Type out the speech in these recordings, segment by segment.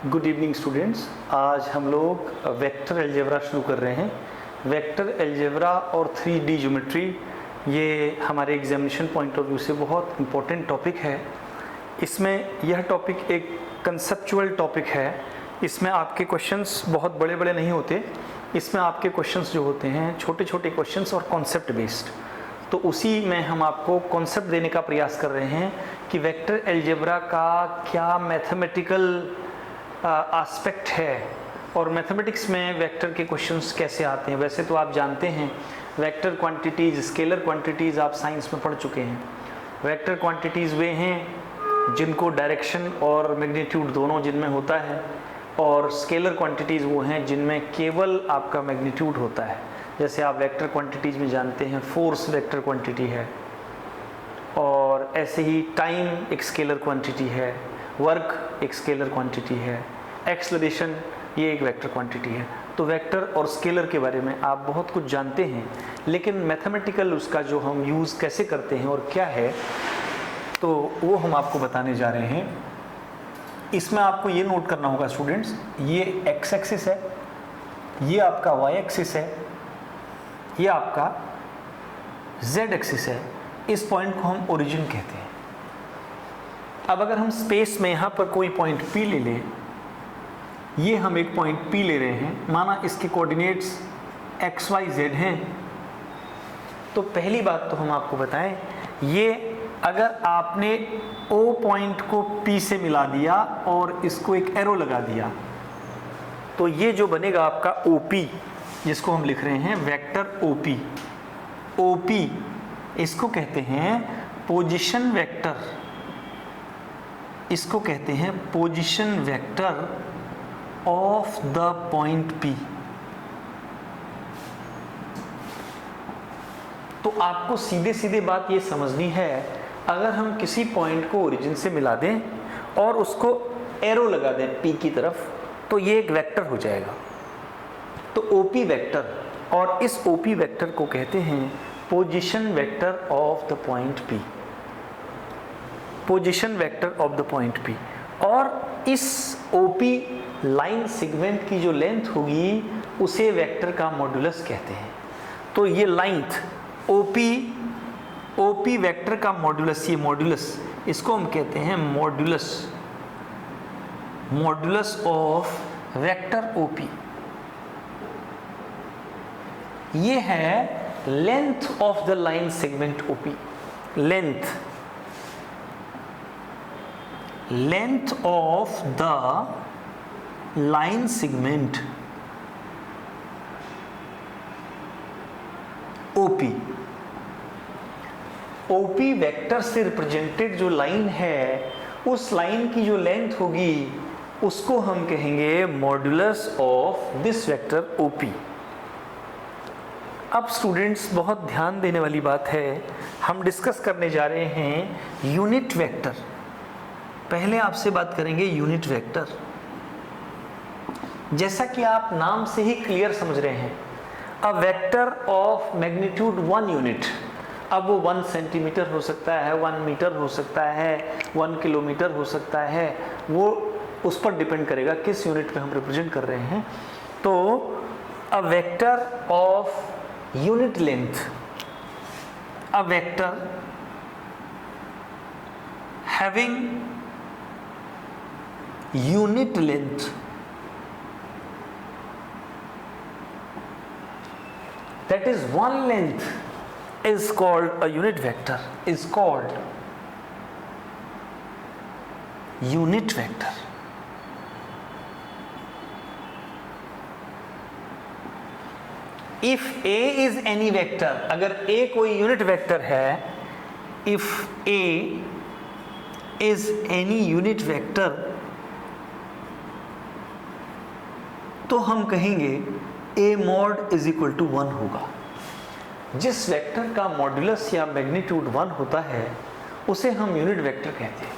Good evening students. आज हम लोग वेक्टर अलजेब्रा शुरू कर रहे हैं। वेक्टर अलजेब्रा और 3D ज्योमेट्री ये हमारे एग्जामिनेशन पॉइंट ऑफ व्यू से बहुत इम्पोर्टेंट टॉपिक है। इसमें यह टॉपिक एक कंसेप्चुअल टॉपिक है। इसमें आपके क्वेश्चंस बहुत बड़े बड़े नहीं होते। इसमें आपके क्वेश्चंस जो होते हैं छोटे छोटे क्वेश्चंस और कॉन्सेप्ट बेस्ड। तो उसी में हम आपको कॉन्सेप्ट देने का प्रयास कर रहे हैं कि वेक्टर अलजेब्रा का क्या मैथमेटिकल एस्पेक्ट है और मैथमेटिक्स में वेक्टर के क्वेश्चंस कैसे आते हैं। वैसे तो आप जानते हैं वेक्टर क्वांटिटीज़, स्केलर क्वांटिटीज़ आप साइंस में पढ़ चुके हैं। वेक्टर क्वांटिटीज़ वे हैं जिनको डायरेक्शन और मैग्नीट्यूड दोनों जिनमें होता है, और स्केलर क्वांटिटीज़ वो हैं जिनमें केवल आपका मैग्नीट्यूड होता है। जैसे आप वेक्टर क्वांटिटीज़ में जानते हैं फोर्स वेक्टर क्वांटिटी है, और ऐसे ही टाइम एक स्केलर क्वांटिटी है, वर्क एक स्केलर क्वांटिटी है, एक्सेलरेशन ये एक वेक्टर क्वांटिटी है। तो वेक्टर और स्केलर के बारे में आप बहुत कुछ जानते हैं, लेकिन मैथमेटिकल उसका जो हम यूज़ कैसे करते हैं और क्या है, तो वो हम आपको बताने जा रहे हैं। इसमें आपको ये नोट करना होगा स्टूडेंट्स, ये एक्स एक्सिस है, ये आपका वाई एक्सिस है, ये आपका जेड एक्सिस है। इस पॉइंट को हम ओरिजिन कहते हैं। अब अगर हम स्पेस में यहाँ पर कोई पॉइंट P ले लें, ये हम एक पॉइंट P ले रहे हैं, माना इसके कोऑर्डिनेट्स x y z हैं। तो पहली बात तो हम आपको बताएं, ये अगर आपने O पॉइंट को P से मिला दिया और इसको एक एरो लगा दिया, तो ये जो बनेगा आपका OP, जिसको हम लिख रहे हैं वेक्टर OP। OP इसको कहते हैं पोजीशन वेक्टर, इसको कहते हैं position vector of the point P। तो आपको सीधे सीधे बात ये समझनी है, अगर हम किसी पॉइंट को ओरिजिन से मिला दें और उसको एरो लगा दें P की तरफ, तो ये एक वेक्टर हो जाएगा। तो OP वेक्टर, और इस OP वेक्टर को कहते हैं position vector of the point P। Position vector of the point P। और इस OP लाइन सेगमेंट की जो लेंथ होगी उसे वेक्टर का मॉड्यूलस कहते हैं। तो ये लेंथ OP वेक्टर का मॉड्यूलस, ये मॉड्यूलस, इसको हम कहते हैं मॉड्यूलस ऑफ वेक्टर OP। ये है length of the line segment OP। Length of the line segment OP। OP vector से रिप्रेजेंटेड जो लाइन है, उस लाइन की जो लेंथ होगी उसको हम कहेंगे modulus of this vector OP। अब स्टूडेंट्स बहुत ध्यान देने वाली बात है, हम डिस्कस करने जा रहे हैं यूनिट वेक्टर। पहले आपसे बात करेंगे यूनिट वेक्टर। जैसा कि आप नाम से ही क्लियर समझ रहे हैं, a vector of magnitude 1 unit. अब वो 1 सेंटीमीटर हो सकता है, 1 मीटर हो सकता है, 1 किलोमीटर हो सकता है, वो उस पर डिपेंड करेगा किस यूनिट पे हम रिप्रेजेंट कर रहे हैं। तो a vector of unit length, a vector having unit length that is one length is called a unit vector, is called unit vector। if A is any vector, अगर A कोई unit vector है, if A is any unit vector, तो हम कहेंगे A mod is equal to 1 होगा। जिस vector का modulus या मैग्नीट्यूड 1 होता है उसे हम यूनिट वेक्टर कहते हैं।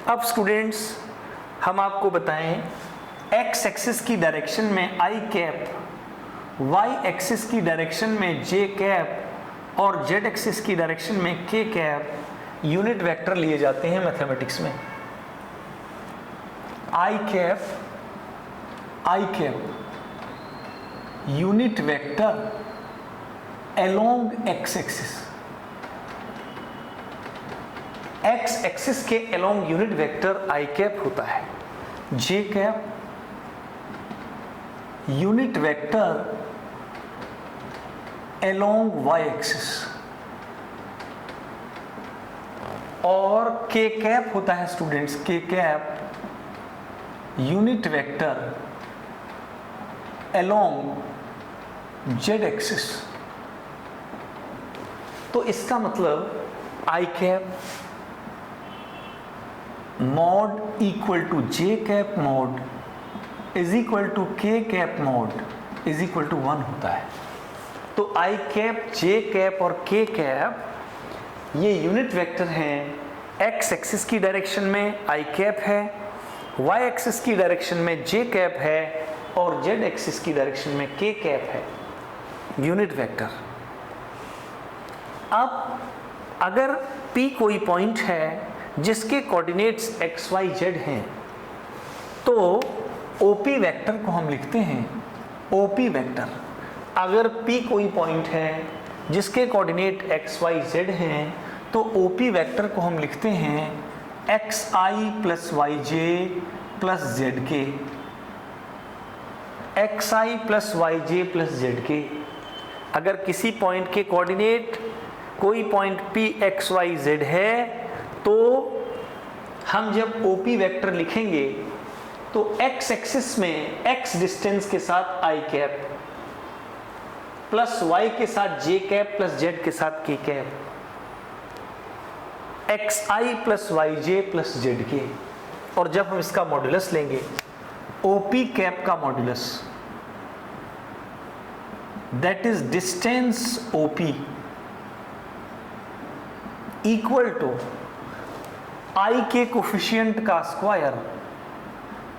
अब स्टूडेंट्स हम आपको बताएं, एक्स एक्सिस की डायरेक्शन में I कैप, वाई एक्सिस की डायरेक्शन में J कैप और जेड एक्सिस की डायरेक्शन में K कैप यूनिट वेक्टर लिए जाते हैं मैथमेटिक्स में। I cap unit vector along X axis, X axis के along unit vector I cap होता है। J cap unit vector along Y axis, और के कैप होता है students, K cap unit vector along Z axis. तो इसका मतलब I cap mod equal to J cap mod is equal to K cap mod is equal to 1 होता है। तो आई cap, जे cap और के कैप ये यूनिट वेक्टर हैं। X axis की डायरेक्शन में आई कैप है, वाई एक्सिस की डायरेक्शन में जे कैप है, और जेड एक्सिस की डायरेक्शन में के कैप है, यूनिट वेक्टर। अब अगर P कोई पॉइंट है जिसके कोऑर्डिनेट्स x, y, z हैं, तो OP वेक्टर को हम लिखते हैं OP वेक्टर। अगर P कोई पॉइंट है जिसके कोऑर्डिनेट x, y, z हैं, तो OP वेक्टर को हम लिखते हैं xi plus yj plus zk, xi plus yj plus zk। अगर किसी पॉइंट के कोऑर्डिनेट कोई point P x y z है, तो हम जब OP वेक्टर लिखेंगे तो x एक्सिस में x डिस्टेंस के साथ i कैप प्लस y के साथ j कैप प्लस z के साथ k cap, xi plus yj plus zk। और जब हम इसका मॉड्यूलस लेंगे OP कैप का modulus, that is distance OP equal to i के कोफिशिएंट का स्क्वायर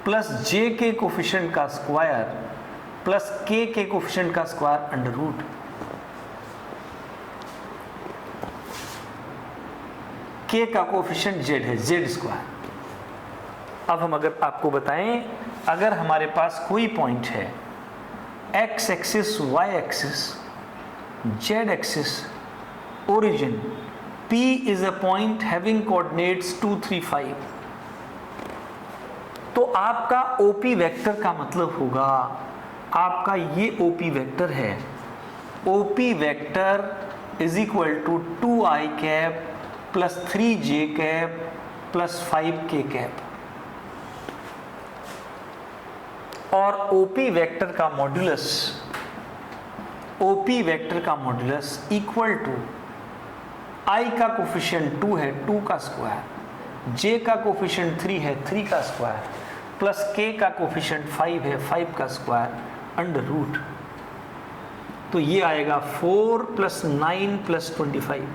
प्लस j के कोफिशिएंट का स्क्वायर प्लस k के कोफिशिएंट का स्क्वायर अंडर रूट। k का कोफिशिएंट z है, z स्क्वायर। अब हम अगर आपको बताएं, अगर हमारे पास कोई पॉइंट है x axis, y axis, z axis, origin P is a point having coordinates 2, 3, 5, तो आपका OP वेक्टर का मतलब होगा, आपका ये OP वेक्टर है, OP vector is equal to 2i cap plus 3j cap plus 5k cap. और OP वेक्टर का मॉड्यूलस, OP वेक्टर का मॉड्यूलस इक्वल टू i का कोफिशिएंट 2 है, 2 का स्क्वायर, j का कोफिशिएंट 3 है, 3 का स्क्वायर, प्लस k का कोफिशिएंट 5 है, 5 का स्क्वायर अंडर रूट। तो ये आएगा 4 प्लस 9 प्लस 25,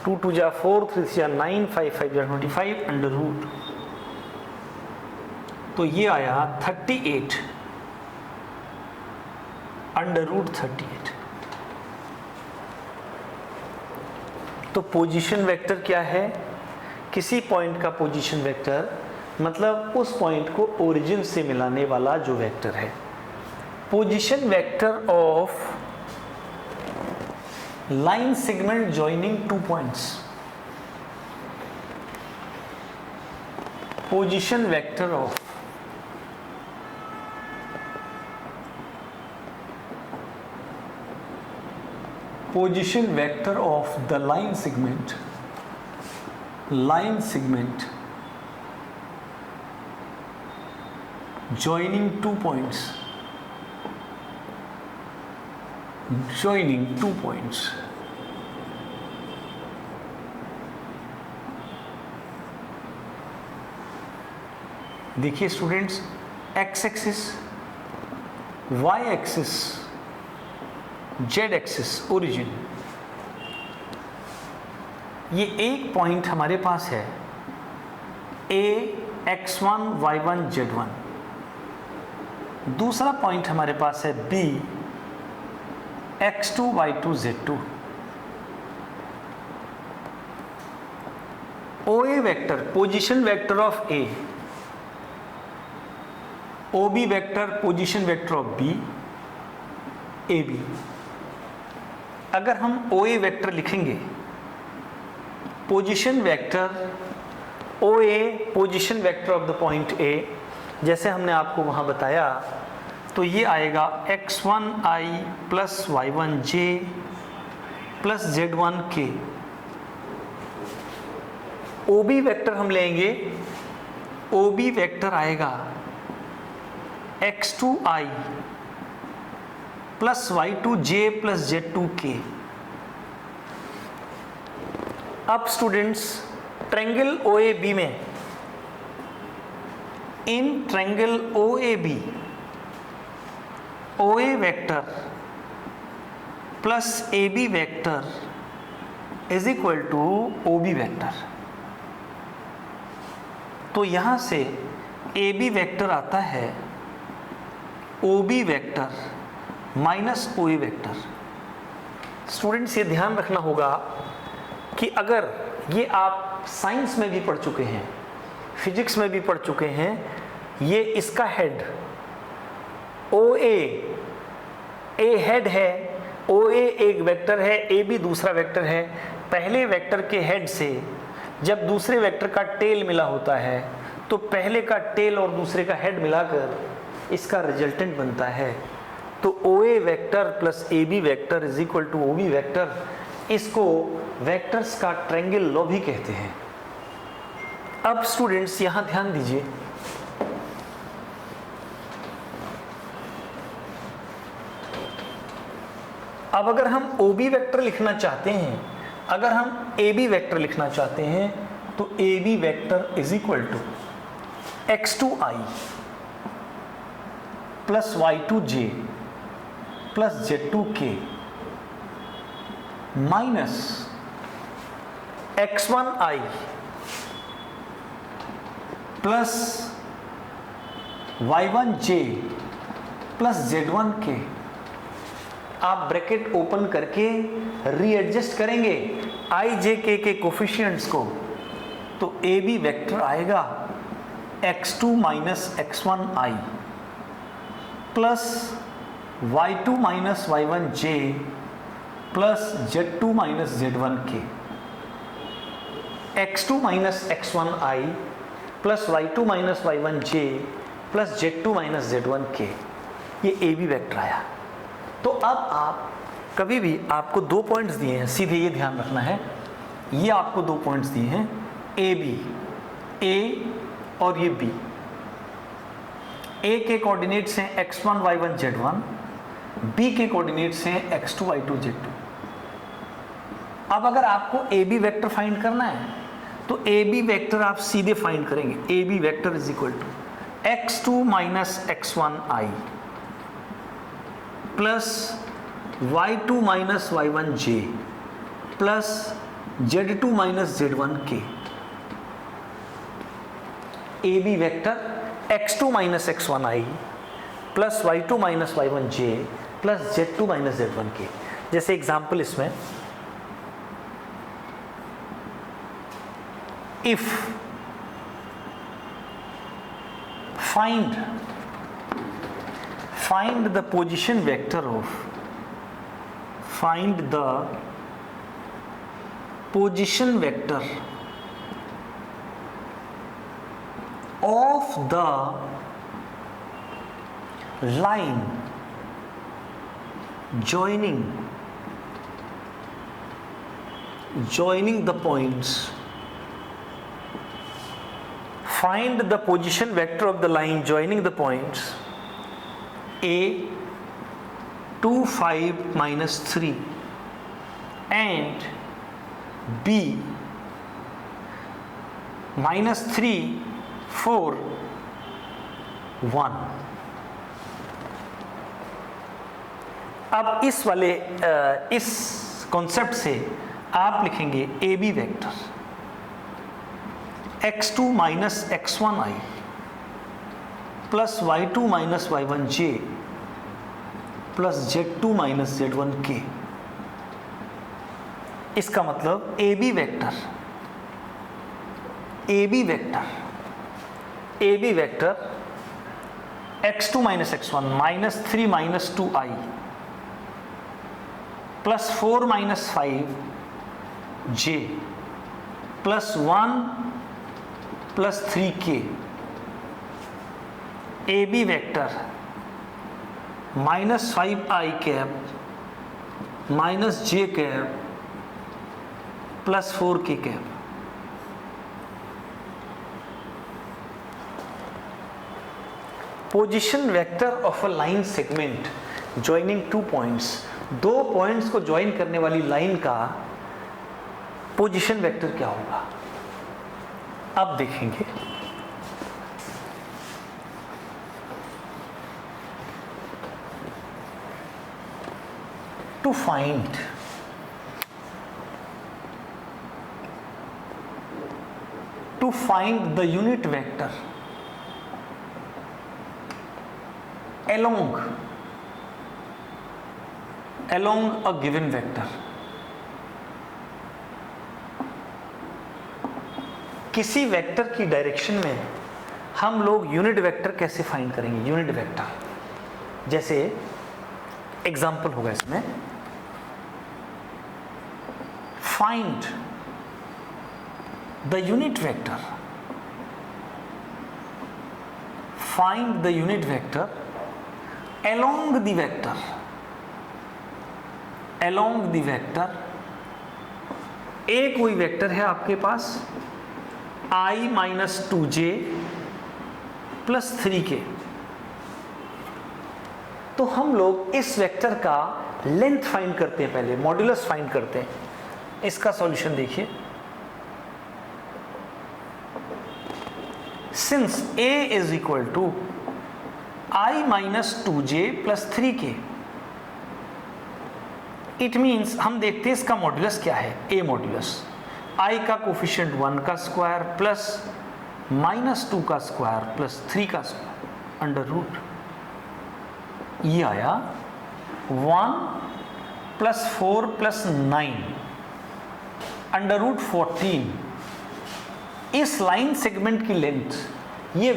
2 2 जा 4, 3 3 जा 9, 5 5 जा 25 अंडर रूट। तो ये आया 38 अंडर रूट 38। तो पोजीशन वेक्टर क्या है? किसी पॉइंट का पोजीशन वेक्टर मतलब उस पॉइंट को ओरिजिन से मिलाने वाला जो वेक्टर है। Position vector of line segment joining 2 points. Position vector of position vector of the line segment joining 2 points देखिए students, x axis, y axis, Z axis origin, ये एक पॉइंट हमारे पास है a x1 y1 z1, दूसरा point हमारे पास है b x2 y2 z2। OA OA vector position vector of A, OB vector position vector of B, AB। अगर हम OA vector लिखेंगे, position vector OA position vector of the point A, जैसे हमने आपको वहां बताया, तो ये आएगा x1i plus y1j plus z1k। OB vector हम लेंगे, OB वेक्टर आएगा x2i plus y2j plus z2k। अब स्टूडेंट्स, ट्रायंगल OAB में, in triangle OAB OA vector plus AB vector is equal to OB vector. तो यहां से AB वेक्टर आता है OB vector minus OA vector. Students, ये ध्यान रखना होगा कि अगर ये आप साइंस में भी पढ़ चुके हैं, फिजिक्स में भी पढ़ चुके हैं, ये इसका हेड OA, A हेड है, OA एक वेक्टर है, AB दूसरा वेक्टर है। पहले वेक्टर के हेड से जब दूसरे वेक्टर का टेल मिला होता है, तो पहले का टेल और दूसरे का हेड मिलाकर इसका रिजल्टेंट बनता है। तो OA vector plus AB vector is equal to OB vector. इसको वेक्टर्स का ट्रायंगल लॉ भी कहते हैं। अब स्टूडेंट्स, यहां ध्यान दीजिए, अब अगर हम OB वेक्टर लिखना चाहते हैं, अगर हम AB वेक्टर लिखना चाहते हैं, तो AB vector is equal to x2i plus y2j plus z2k minus x1i plus y1j plus z1k। आप ब्रैकेट ओपन करके रीएडजस्ट करेंगे i j k के कोफिशिएंट्स को, तो AB वेक्टर आएगा x2 minus x1i plus y2 minus y1j plus z2 minus z1k। x2 minus x1i plus y2 minus y1j plus z2 minus z1k, ये AB vector आया। तो अब आप कभी भी, आपको दो पॉइंट्स दिए हैं, सीधे ये ध्यान रखना है, ये आपको दो पॉइंट्स दिए हैं AB, A और ये B। A के कोऑर्डिनेट्स हैं x1 y1 z1, B के कोऑर्डिनेट्स हैं x2 y2 z2। अब अगर आपको AB वेक्टर फाइंड करना है, तो AB वेक्टर आप सीधे फाइंड करेंगे। AB vector is equal to x2 minus x1i plus y2 minus y1j plus z2 minus z1k। AB vector x2 minus x1i plus y2 minus y1j plus z2 minus z1k। जैसे example इसमें, if find the position vector of the line joining the points. Find the position vector of the line joining the points A 2 5 minus 3 and B minus 3 4 1। अब इस concept से आप लिखेंगे AB vector x2 minus x1i plus y2 minus y1j plus z2 minus z1k। इसका मतलब AB vector A B vector x2 minus x1 minus 3 minus 2i plus 4 minus 5j plus 1 plus 3k, A B vector minus 5i cap minus j cap plus 4k cap. Position vector of a line segment joining 2 points, 2 points को join करने वाली line का position vector क्या होगा, अब देखेंगे। To find the unit vector along a given vector, किसी vector की डायरेक्शन में हम लोग यूनिट वेक्टर कैसे फाइंड करेंगे। यूनिट वेक्टर जैसे एग्जांपल होगा इसमें, find the unit vector, find the unit vector along the vector, along the vector, एक कोई वेक्टर है आपके पास i minus 2j plus 3k, तो हम लोग इस वेक्टर का लेंथ फाइंड करते हैं, पहले मॉड्यूलस फाइंड करते हैं। इसका सॉल्यूशन देखिए, since a is equal to i minus 2j plus 3k, it means हम देखते हैं इसका मॉड्यूलस क्या है, a मॉड्यूलस, i का कोफिशिएंट 1 का स्क्वायर प्लस माइनस 2 का स्क्वायर प्लस 3 का स्क्वायर अंडर रूट, ये आया 1 प्लस 4 प्लस 9 अंडर रूट 14। इस लाइन सेगमेंट की लेंथ, ये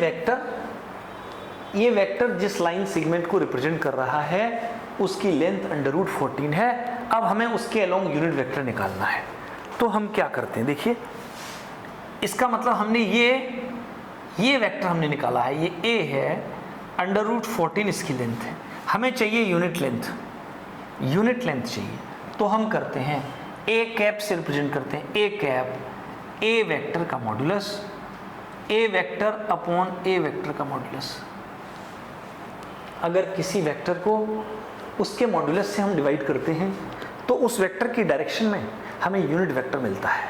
वेक्टर जिस लाइन सेगमेंट को रिप्रेजेंट कर रहा है उसकी लेंथ अंडर रूट 14 है। अब हमें उसके अलोंग यूनिट वेक्टर निकालना है, तो हम क्या करते हैं, देखिए इसका मतलब हमने ये वेक्टर हमने निकाला है, ये a है, अंडर रूट 14 इसकी लेंथ है, हमें चाहिए यूनिट लेंथ चाहिए, तो हम करते हैं a कैप से रिप्रेजेंट करते हैं, a कैप a वेक्टर का modulus, a vector upon a vector का मॉड्यूलस। अगर किसी वेक्टर को उसके मॉड्यूलस से हम डिवाइड करते हैं तो उस वेक्टर की डायरेक्शन में हमें यूनिट वेक्टर मिलता है।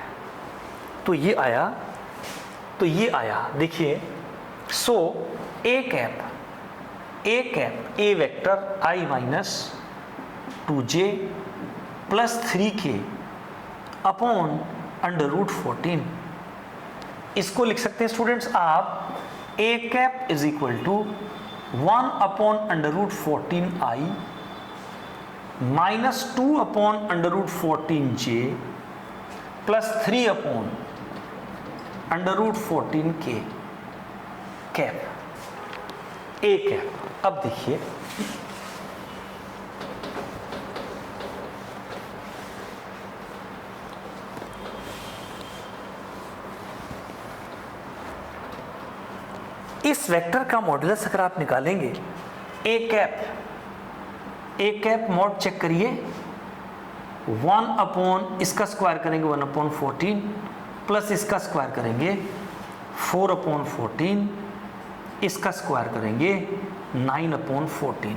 तो ये आया देखिए, so a cap a vector i minus 2j plus 3k upon under root 14, इसको लिख सकते हैं स्टूडेंट्स आप, a cap is equal to 1 upon under root 14i minus 2 upon under root 14j plus 3 upon under root 14k cap, a cap. अब देखिए इस vector का modulus अगर आप निकालेंगे, a कैप मॉड चेक करिए, 1 अपॉन इसका स्क्वायर करेंगे 1 अपॉन 14 प्लस इसका स्क्वायर करेंगे 4 अपॉन 14, इसका स्क्वायर करेंगे 9 अपॉन 14,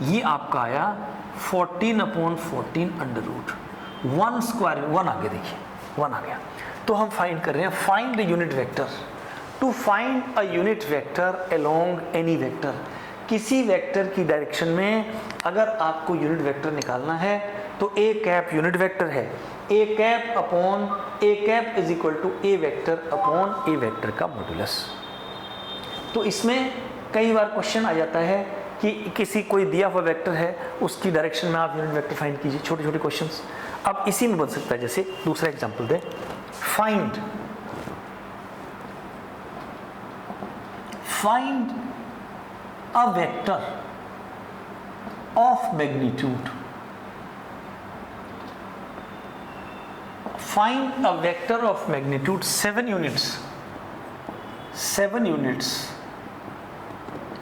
ये आपका आया 14 अपॉन 14 अंडर रूट 1 स्क्वायर, 1 आगे देखिए 1 आ गया। तो हम फाइंड कर रहे हैं, find the unit vector, to find a unit vector along any vector, किसी वेक्टर की डायरेक्शन में अगर आपको यूनिट वेक्टर निकालना है तो a कैप यूनिट वेक्टर है, a cap is equal to a vector upon a vector का मॉड्यूलस। तो इसमें कई बार क्वेश्चन आ जाता है कि किसी कोई दिया हुआ वेक्टर है उसकी डायरेक्शन में आप यूनिट वेक्टर फाइंड कीजिए, छोटे छोटे क्वेश्चंस। अब इसी में बन सकता है, जैसे दूसरा एग्जांपल दें, find a vector of magnitude. Find a vector of magnitude 7 units. 7 units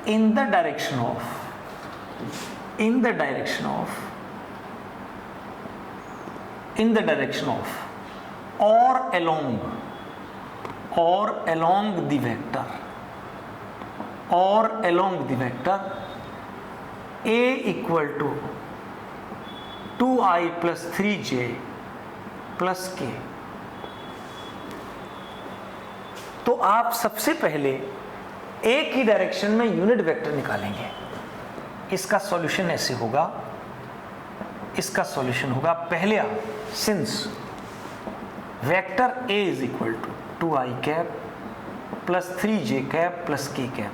in the direction of or along the vector a equal to 2i plus 3j plus k. तो आप सबसे पहले a की डायरेक्शन में unit vector निकालेंगे. इसका solution ऐसे होगा, पहले आप since vector a is equal to 2i cap plus 3j cap plus k cap,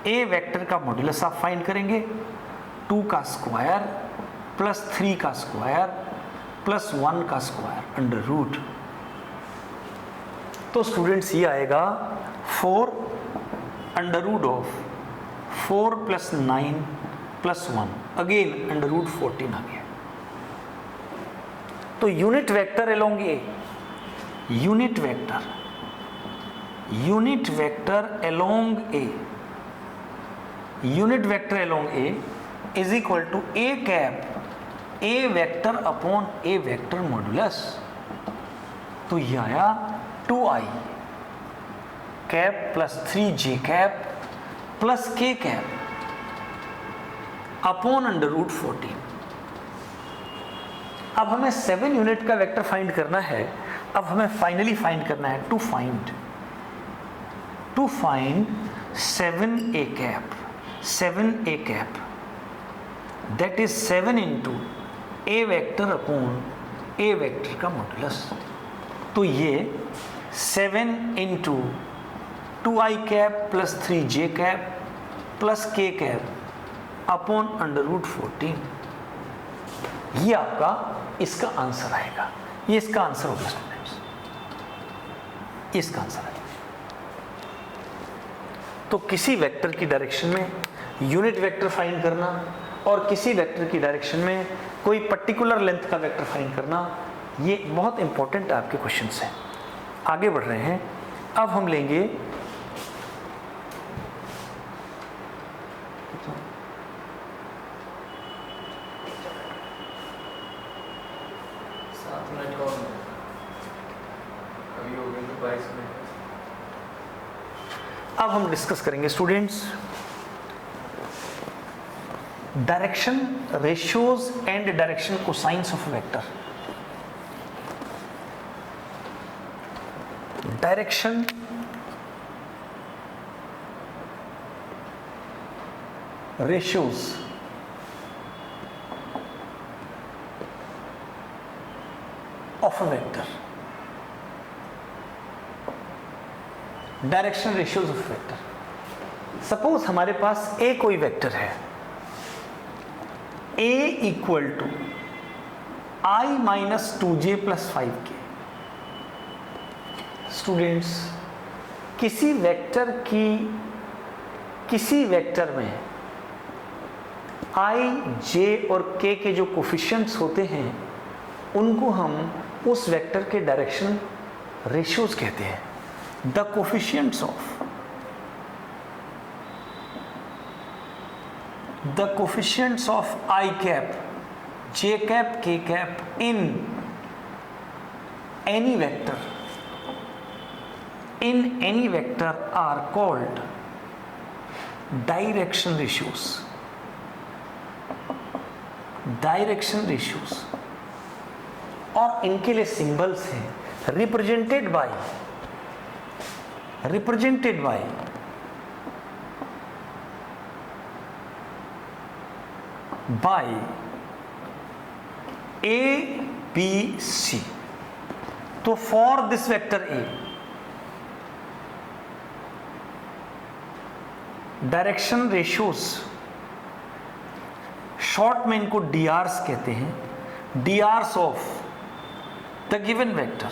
a vector का मॉड्यूलस आप फाइंड करेंगे 2 का स्क्वायर प्लस 3 का स्क्वायर प्लस 1 का स्क्वायर अंडर रूट. तो स्टूडेंट्स ये आएगा 4 under root of 4 plus 9 plus 1 again under root 14 आ गया. तो unit vector along a, unit vector along a is equal to a cap a vector upon A vector modulus. तो ये आया 2i cap plus 3j cap plus k cap upon under root 14. अब हमें 7 unit का vector find करना है. अब हमें फाइनली फाइंड करना है to find 7a cap that is 7 into a vector upon A vector का मॉड्यूलस. तो ये 7 into 2i cap plus 3j cap plus k cap upon under root 14. ये आपका इसका आंसर आएगा. ये इसका आंसर होगा स्टूडेंट्स, इसका आंसर आएगा. तो किसी वेक्टर की डायरेक्शन में यूनिट वेक्टर फाइंड करना और किसी वेक्टर की डायरेक्शन में कोई पर्टिकुलर लेंथ का वेक्टर फाइंड करना, ये बहुत इंपॉर्टेंट आपके क्वेश्चंस हैं. आगे बढ़ रहे हैं. अब हम लेंगे अब हम डिस्कस करेंगे students direction ratios and direction cosines of vector. Direction ratios of a vector. Direction ratios of vector. Suppose हमारे पास ए कोई वेक्टर है, a equal to i minus 2j plus 5k. Students किसी वेक्टर में i, j और k के जो coefficients होते हैं उनको हम उस वेक्टर के डायरेक्शन रेशियोज कहते हैं. The coefficients of i cap, j cap, k cap in any vector are called direction ratios. और इनके लिए सिंबल्स हैं represented by A, B, C. तो for this vector A direction ratios, short में इनको DRs कहते हैं. DRs of the given vector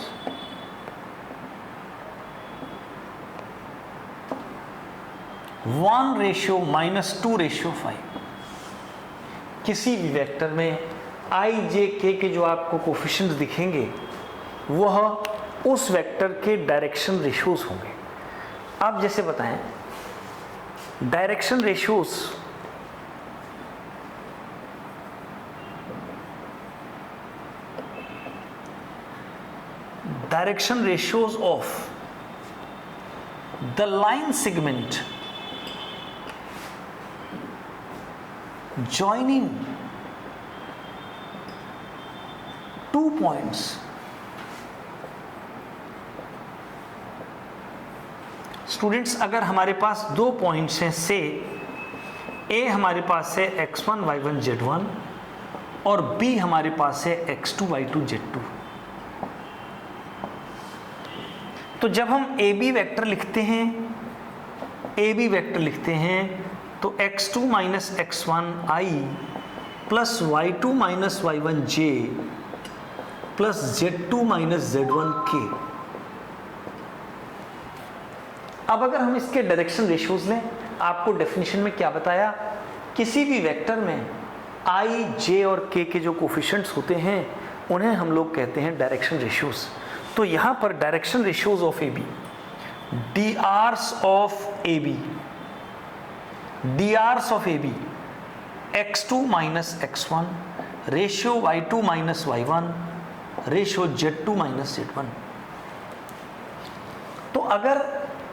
(1:-2:5) किसी भी वेक्टर में i j k के जो आपको कोफिशिएंट्स दिखेंगे वह उस वेक्टर के डायरेक्शन रेशियोज होंगे। आप जैसे बताएं direction ratios of the line segment joining 2 points students, अगर हमारे पास 2 पॉइंट्स हैं, से A हमारे पास है x1 y1 z1 और B हमारे पास है x2 y2 z2, तो जब हम AB वेक्टर लिखते हैं तो x2 minus x1 i plus y2 minus y1 j plus z2 minus z1 k। अब अगर हम इसके डायरेक्शन रेशियोज लें, आपको डेफिनेशन में क्या बताया, किसी भी वेक्टर में i, j और k के जो कोफिशिएंट्स होते हैं उन्हें हम लोग कहते हैं डायरेक्शन रेशियोज। तो यहाँ पर direction ratios of AB, drs of AB x2 minus x1 ratio y2 minus y1 ratio z2 minus z1। तो अगर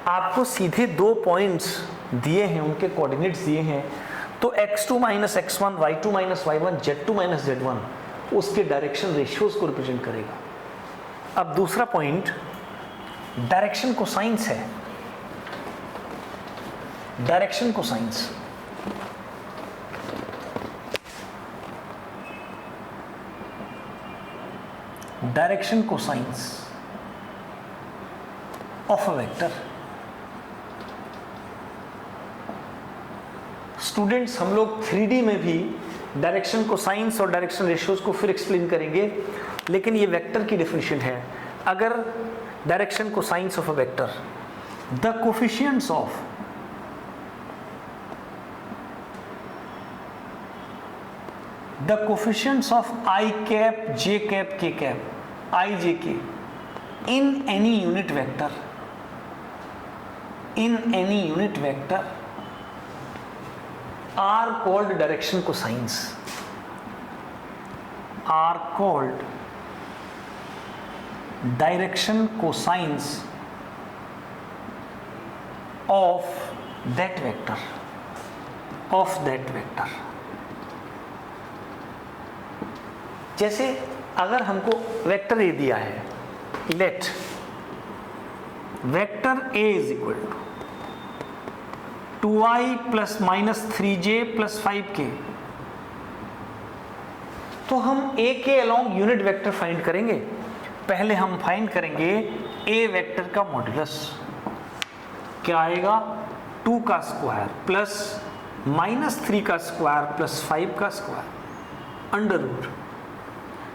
आपको सीधे 2 पॉइंट्स दिए हैं, उनके कोऑर्डिनेट्स दिए हैं, तो x2 minus x1 y2 minus y1 z2 minus z1 उसके डायरेक्शन रेशियोज को रिप्रेजेंट करेगा। अब दूसरा पॉइंट डायरेक्शन कोसाइंस है। Direction cosines of a vector. Students, हम लोग 3D में भी डायरेक्शन कोसाइंस और डायरेक्शन रेशियोज को फिर एक्सप्लेन करेंगे, लेकिन ये वेक्टर की डेफिनेशन है। अगर direction cosines of a vector, the coefficients of i cap j cap k cap i j k in any unit vector are called direction cosines, are called direction cosines of that vector, जैसे अगर हमको vector a दिया है, let vector a is equal to 2i plus minus 3j plus 5k, तो हम ए के along unit vector find करेंगे। पहले हम फाइंड करेंगे ए वेक्टर का मॉड्यूलस, क्या आएगा 2 का स्क्वायर प्लस माइनस 3 का स्क्वायर प्लस 5 का स्क्वायर अंडर रूट,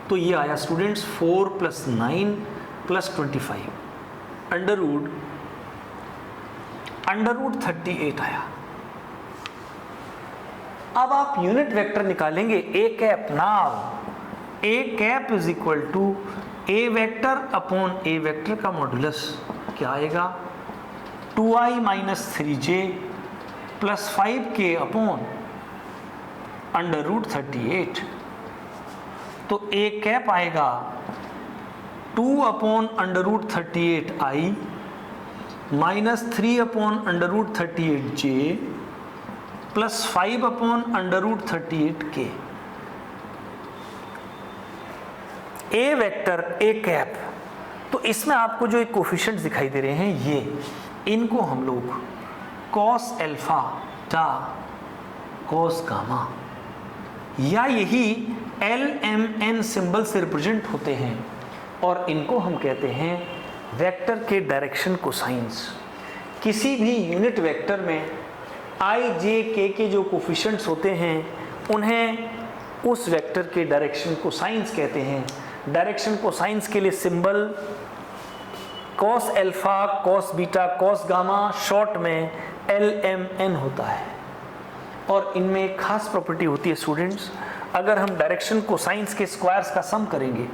तो ये आया students 4 plus 9 plus 25 under root 38 आया। अब आप यूनिट वेक्टर निकालेंगे A cap. Now A cap is equal to A vector upon A vector का मॉड्यूलस, क्या आएगा 2i minus 3j plus 5k upon under root 38, तो ए कैप आएगा 2 upon under root 38i minus 3 upon under root 38j plus 5 upon under root 38k। A vector A cap, तो इसमें आपको जो एक कोफिशिएंट्स दिखाई दे रहे हैं, ये इनको हम लोग कॉस अल्फा टा कॉस गामा या यही LMN सिंबल से रिप्रेजेंट होते हैं, और इनको हम कहते हैं वेक्टर के डायरेक्शन कोसाइंस। किसी भी यूनिट वेक्टर में i j k के जो कोफिशिएंट्स होते हैं उन्हें उस वेक्टर के डायरेक्शन कोसाइंस कहते हैं। डायरेक्शन कोसाइंस के लिए symbol cos alpha, cos beta, cos gamma, short में LMN होता है। और इनमें एक खास प्रॉपर्टी होती है स्टूडेंट्स, अगर हम डायरेक्शन कोसाइंस के स्क्वायर्स का सम करेंगे,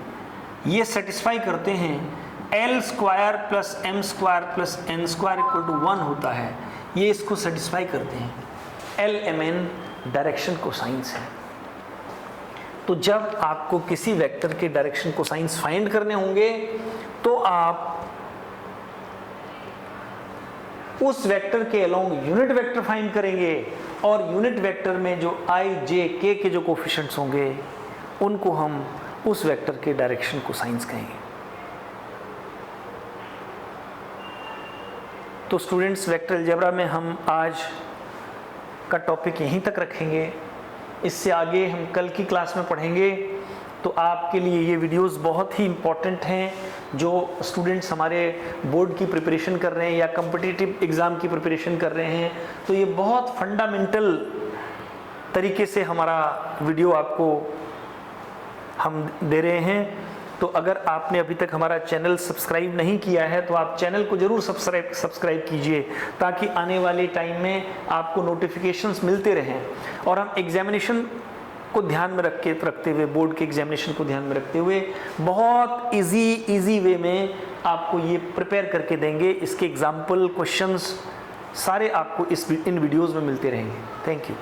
ये सेटिस्फाई करते हैं L square plus M square plus N square equal to 1 होता है, ये इसको सेटिस्फाई करते हैं। LMN डायरेक्शन कोसाइंस है। तो जब आपको किसी वेक्टर के डायरेक्शन कोसाइंस फाइंड करने होंगे तो आप उस वेक्टर के अलोंग यूनिट वेक्टर फाइंड करेंगे, और यूनिट वेक्टर में जो I, J, K के जो कोफिशिएंट्स होंगे उनको हम उस वेक्टर के डायरेक्शन कोसाइंस कहेंगे। तो स्टूडेंट्स, वेक्टर अलजेब्रा में हम आज का टॉपिक यहीं तक रखेंगे। इससे आगे हम कल की क्लास में पढ़ेंगे। तो आपके लिए ये वीडियोस बहुत ही इम्पोर्टेंट हैं, जो स्टूडेंट्स हमारे बोर्ड की प्रिपरेशन कर रहे हैं या कॉम्पिटिटिव एग्ज़ाम की प्रिपरेशन कर रहे हैं। तो ये बहुत फंडामेंटल तरीके से हमारा वीडियो आपको हम दे रहे हैं। तो अगर आपने अभी तक हमारा चैनल सब्सक्राइब नहीं किया है तो आप चैनल को ज़रूर सब्सक्राइब कीजिए, ताकि आने वाले टाइम में आपको नोटिफिकेशंस मिलते रहें। और हम एग्जामिनेशन को ध्यान में रखते हुए, बोर्ड के एग्जामिनेशन को ध्यान में रखते हुए बहुत इजी वे में आपको ये प्रिपेयर करके देंगे। इसके एग्जाम्पल क्वेश्चंस सारे आपको इन वीडियोज़ में मिलते रहेंगे। Thank you.